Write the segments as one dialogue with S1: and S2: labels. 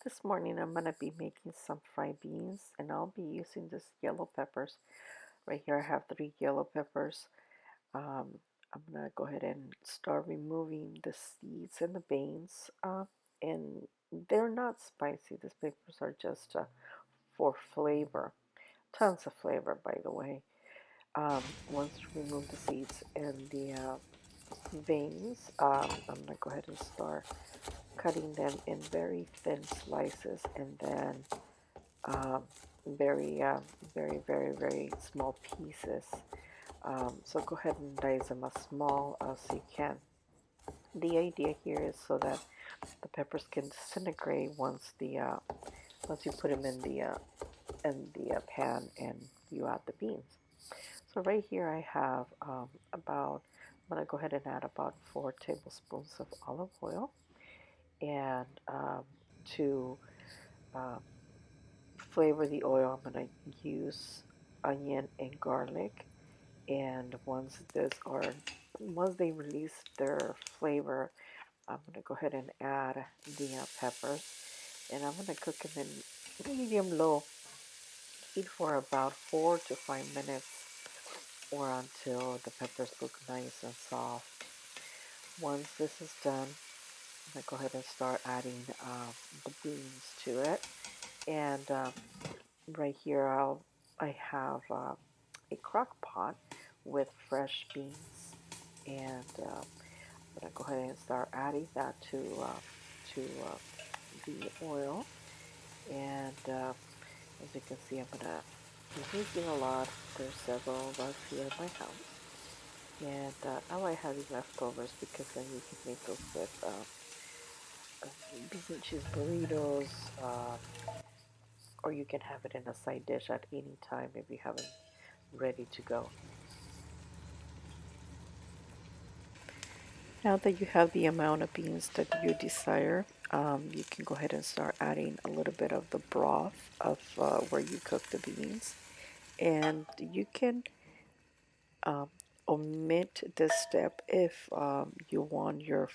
S1: This morning I'm going to be making some fried beans and I'll be using this yellow peppers. Right here I have 3 yellow peppers. I'm going to go ahead and start removing the seeds and the veins. And they're not spicy. These peppers are just for flavor. Tons of flavor, by the way. Once you remove the seeds and the veins, I'm going to go ahead and start cutting them in very thin slices and then um, very, very small pieces. So go ahead and dice them as small as you can. The idea here is so that the peppers can disintegrate once once you put them in the pan and you add the beans. So right here I have I'm going to go ahead and add about 4 tablespoons of olive oil and to um, flavor the oil, I'm going to use onion and garlic. And once they release their flavor, I'm going to go ahead and add the peppers. And I'm going to cook them in medium-low heat for about 4 to 5 minutes or until the peppers look nice and soft. Once this is done, I'm going to go ahead and start adding the beans to it. And right here I have a crock pot with fresh beans, and I'm gonna go ahead and start adding that to the oil. And as you can see, I'm gonna be making a lot. There's several of us here in my house, and I like having leftovers because then you can make those with beef and cheese burritos, or you can have it in a side dish at any time if you have it ready to go. Now that you have the amount of beans that you desire, you can go ahead and start adding a little bit of the broth of where you cook the beans. And you can um, omit this step if you want your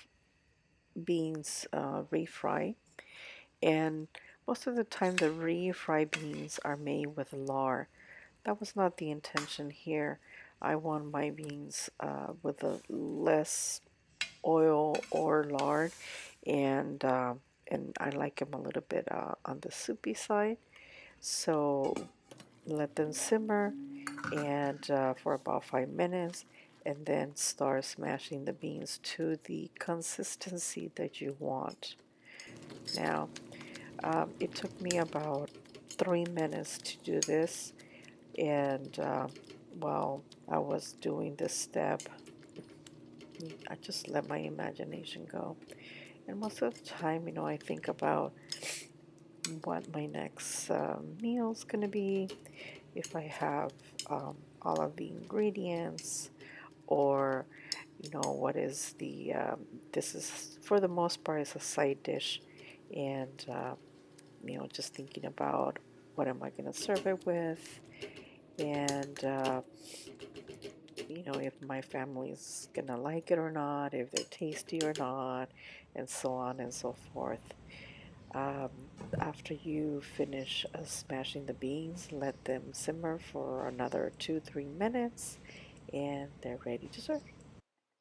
S1: beans refried. And most of the time, the refried beans are made with lard. That was not the intention here. I want my beans with a less oil or lard, and I like them a little bit on the soupy side. So let them simmer and for about 5 minutes, and then start smashing the beans to the consistency that you want. Now, it took me about 3 minutes to do this, and while I was doing this step, I just let my imagination go. And most of the time, I think about what my next meal is going to be, if I have all of the ingredients, or, what is this is for the most part is a side dish, and, just thinking about what am I going to serve it with, and, if my family's gonna like it or not, if they're tasty or not, and so on and so forth. Um, After you finish smashing the beans, let them simmer for another 2-3 minutes, and they're ready to serve.